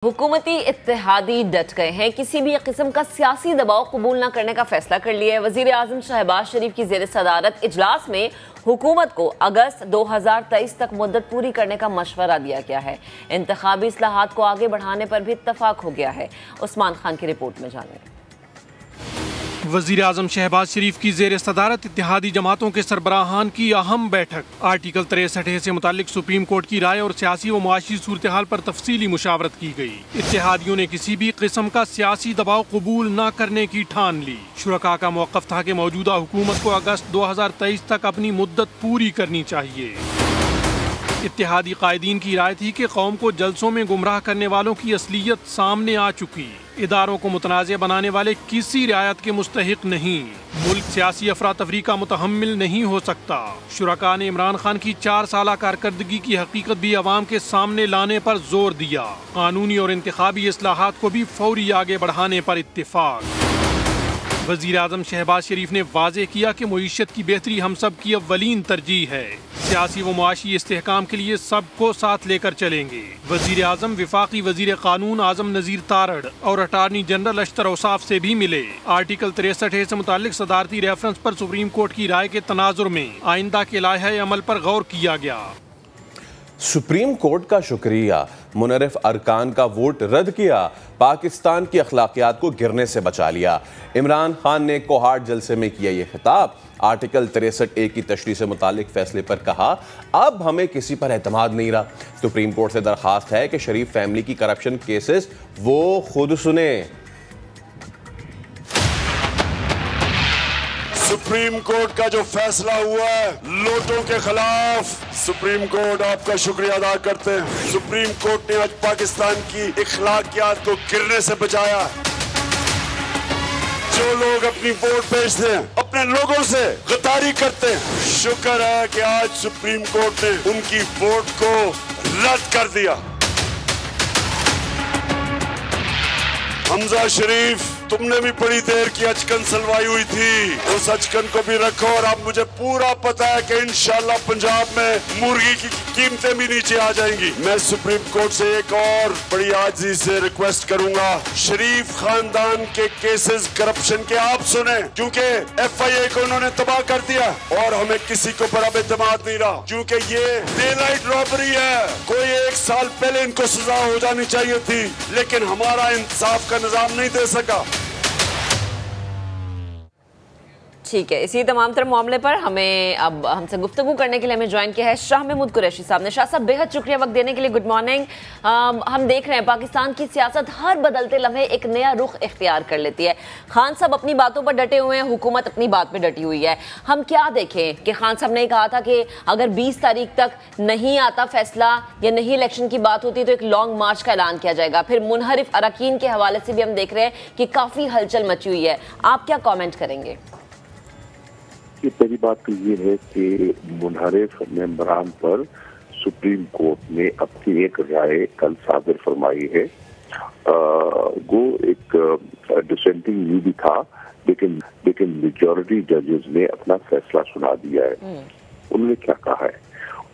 हुकूमती इत्तेहादी डट गए हैं, किसी भी किस्म का सियासी दबाव कबूल न करने का फैसला कर लिया है। वजीर आजम शहबाज शरीफ की ज़ेर सदारत इजलास में हुकूमत को अगस्त 2023 तक मुद्दत पूरी करने का मशवरा दिया गया है। इंतखाबी इस्लाहात को आगे बढ़ाने पर भी इत्तफाक हो गया है। उस्मान खान की रिपोर्ट में जानिए। वज़ीर आज़म शहबाज शरीफ की ज़ेर सदारत इत्तेहादी जमातों के सरबराहान की अहम बैठक। आर्टिकल 63 से मुतालिक सुप्रीम कोर्ट की राय और सियासी व मुआशी सूरत हाल पर तफसीली मुशावरत की गई। इत्तेहादियों ने किसी भी किस्म का सियासी दबाव कबूल न करने की ठान ली। शुरका का मौक़िफ़ था कि मौजूदा हुकूमत को अगस्त 2023 तक अपनी मुद्दत पूरी करनी चाहिए। इत्तेहादी कायदीन की राय थी कि कौम को जलसों में गुमराह करने वालों की असलियत सामने आ चुकी। इदारों को मुतनाज़ बनाने वाले किसी रियायत के मुस्तहिक नहीं। मुल्क सियासी अफरा तफरी का मुतहम्मिल नहीं हो सकता। शुरका ने इमरान खान की 4 साला कारकर्दगी की हकीकत भी अवाम के सामने लाने पर जोर दिया। कानूनी और इंतखाबी इस्लाहात को भी फौरी आगे बढ़ाने पर इत्तिफाक। वज़ीर आज़म शहबाज शरीफ ने वाज़ेह किया कि मईशत की बेहतरी हम सब की अव्वलीन तरजीह है। सियासी व मुआशी इस्तेहकाम के लिए सबको साथ लेकर चलेंगे। वज़ीर आज़म वफाकी वज़ीर कानून आज़म नज़ीर तारड़ और अटार्नी जनरल अशतर औसाफ से भी मिले। आर्टिकल 63 से मुतालिक सदारती रेफरेंस पर सुप्रीम कोर्ट की राय के तनाजुर में आइंदा के लायहे अमल पर गौर किया गया। सुप्रीम कोर्ट का शुक्रिया, मुनर्रिफ अरकान का वोट रद्द किया, पाकिस्तान की अखलाकियात को गिरने से बचा लिया। इमरान खान ने कोहाट जलसे में किया ये खिताब। आर्टिकल 63A की तशरीह से मुतालिक फैसले पर कहा, अब हमें किसी पर एतमाद नहीं रहा। सुप्रीम कोर्ट से दरखास्त है कि शरीफ फैमिली की करप्शन केसेस वो खुद सुने। सुप्रीम कोर्ट का जो फैसला हुआ है लोटों के खिलाफ, सुप्रीम कोर्ट आपका शुक्रिया अदा करते हैं। सुप्रीम कोर्ट ने आज पाकिस्तान की इखलाकियात को गिरने से बचाया। जो लोग अपनी वोट बेचते हैं, अपने लोगों से गद्दारी करते हैं, शुक्र है कि आज सुप्रीम कोर्ट ने उनकी वोट को रद्द कर दिया। हमजा शरीफ, तुमने भी बड़ी देर की अचकन सलवाई हुई थी, उस अचकन को भी रखो। और अब मुझे पूरा पता है कि इंशाल्लाह पंजाब में मुर्गी की कीमतें भी नीचे आ जाएंगी। मैं सुप्रीम कोर्ट से एक और बड़ी आजिज़ी से रिक्वेस्ट करूंगा, शरीफ खानदान के केसेस करप्शन के आप सुने, क्योंकि FIA को उन्होंने तबाह कर दिया और हमें किसी के ऊपर अब एतमाद नहीं रहा, क्योंकि ये डे नाइट रॉबरी है। कोई 1 साल पहले इनको सजा हो जानी चाहिए थी, लेकिन हमारा इंसाफ का निजाम नहीं दे सका। ठीक है, इसी तमाम तरह मामले पर हमें अब हमसे गुफ्तगू करने के लिए हमें ज्वाइन किया है शाह महमूद कुरैशी साहब ने। शाह साहब, बेहद शुक्रिया वक्त देने के लिए। Good morning. हम देख रहे हैं पाकिस्तान की सियासत हर बदलते लम्हे एक नया रुख इख्तियार कर लेती है। खान साहब अपनी बातों पर डटे हुए हैं, हुकूमत अपनी बात पर डटी हुई है। हम क्या देखें कि खान साहब ने कहा था कि अगर 20 तारीख तक नहीं आता फैसला या नहीं इलेक्शन की बात होती तो एक लॉन्ग मार्च का ऐलान किया जाएगा। फिर मुनहरिफ अरकान के हवाले से भी हम देख रहे हैं कि काफ़ी हलचल मची हुई है। आप क्या कॉमेंट करेंगे? पहली बात तो ये है कि मुनहरिफ मेंबरान पर सुप्रीम कोर्ट ने अपनी एक राय कल सादर फरमाई है। वो एक डिसेंटिंग व्यू भी था, लेकिन मेजॉरिटी जजेस ने अपना फैसला सुना दिया है। उन्होंने क्या कहा है?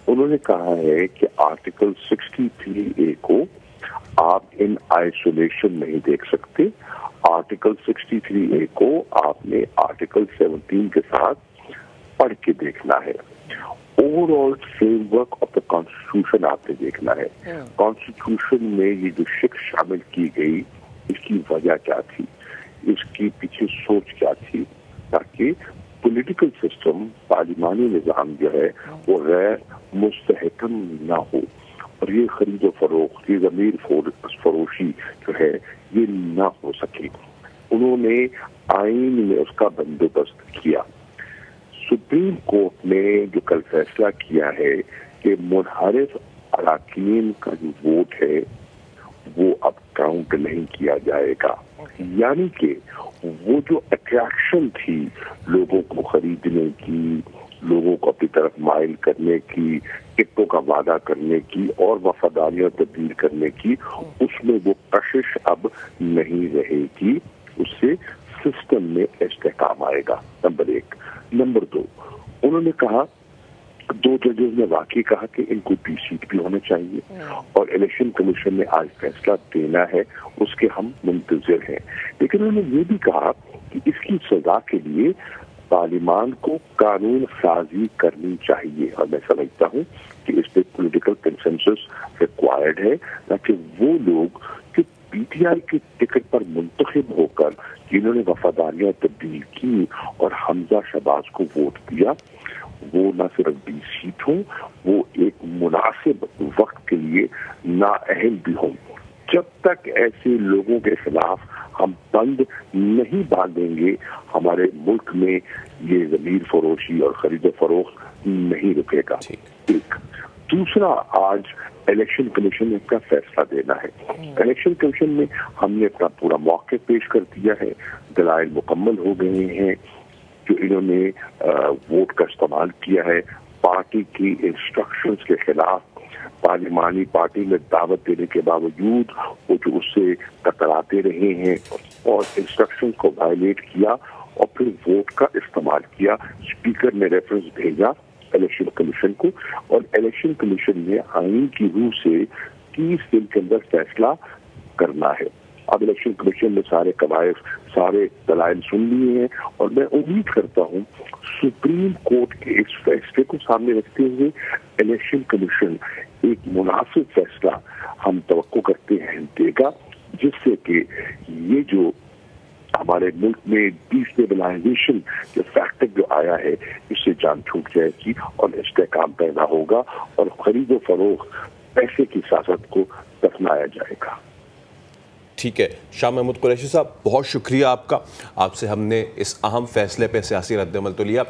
उन्होंने कहा है कि आर्टिकल 63A को आप इन आइसोलेशन नहीं देख सकते। आर्टिकल 63A को आपने आर्टिकल 17 के साथ पढ़ के देखना है। Overall framework of the constitution आपने देखना है। कॉन्स्टिट्यूशन में ये जो शिक्ष शामिल की गई, इसकी वजह क्या थी, इसकी पीछे सोच क्या थी, ताकि पॉलिटिकल सिस्टम, पार्लिमानी निज़ाम जो है वो गैर मुस्तहकम ना हो और ये खरीद व फरोख्त, ये ज़मीर फरोशी जो है ये ना हो सके। उन्होंने आईन में उसका बंदोबस्त किया। सुप्रीम कोर्ट ने जो कल फैसला किया है कि मुनहरिफ अरकान का जो वोट है वो अब काउंट नहीं किया जाएगा। यानी कि वो जो अट्रैक्शन थी लोगों को खरीदने की, लोगों को अपनी तरफ माइल करने की, टिकटों का वादा करने की और वफादारियां तब्दील करने की, उसमें वो कशिश अब नहीं रहेगी। उससे सिस्टम में इस्तेहकाम आएगा। नंबर 1। नंबर 2, उन्होंने कहा दो जजेस ने वाकई कहा कि इनको 20 सीट भी होना चाहिए और इलेक्शन कमीशन ने आज फैसला देना है, उसके हम मुंतजिर हैं। लेकिन उन्होंने ये भी कहा कि इसकी सजा के लिए पार्लियामान को कानून साजी करनी चाहिए, और मैं समझता हूँ कि इस पे पॉलिटिकल कंसेंसस रिक्वायर्ड है, ताकि वो लोग जो पीटीआई के टिकट पर मुंतखब होकर जिन्होंने वफादारियां तब्दील की और हमजा शहबाज को वोट दिया, वो न सिर्फ 20 सीट हों, वो एक मुनासिब वक्त के लिए नाअहल भी हों। जब तक ऐसे लोगों के खिलाफ हम बंद नहीं बांधेंगे, हमारे मुल्क में ये ज़मीर फरोशी और खरीद फरोख्त नहीं रुकेगा। एक दूसरा, आज इलेक्शन कमीशन ने अपना फैसला देना है। इलेक्शन कमीशन में हमने अपना पूरा मौक़िफ़ पेश कर दिया है, दलाइल मुकम्मल हो गए हैं। जो इन्होंने वोट का इस्तेमाल किया है पार्टी की इंस्ट्रक्शंस के खिलाफ, पार्लिमानी पार्टी में दावत देने के बावजूद वो जो उससे टकराते रहे हैं और इंस्ट्रक्शंस को वायलेट किया और फिर वोट का इस्तेमाल किया। स्पीकर ने रेफरेंस भेजा इलेक्शन कमीशन को और इलेक्शन कमीशन ने आईन की रूह से 30 दिन के अंदर फैसला करना है। अब इलेक्शन कमीशन ने सारे कवायद, सारे दलाइल सुन लिए हैं और मैं उम्मीद करता हूं सुप्रीम कोर्ट के इस फैसले को सामने रखते हुए इलेक्शन कमीशन एक मुनासिब फैसला हम तवक्को करते हैं देगा, जिससे कि ये जो हमारे मुल्क में डिस्टेबलाइजेशन के फैक्टर जो आया है, इससे जान छूट जाएगी और इस्तेहकाम पैदा होगा और खरीदो फरोख्त पैसे की सियासत को दफनाया जाएगा। ठीक है, शाह महमूद कुरैशी साहब, बहुत शुक्रिया आपका। आपसे हमने इस अहम फैसले पे सियासी रद्द अमल तो लिया।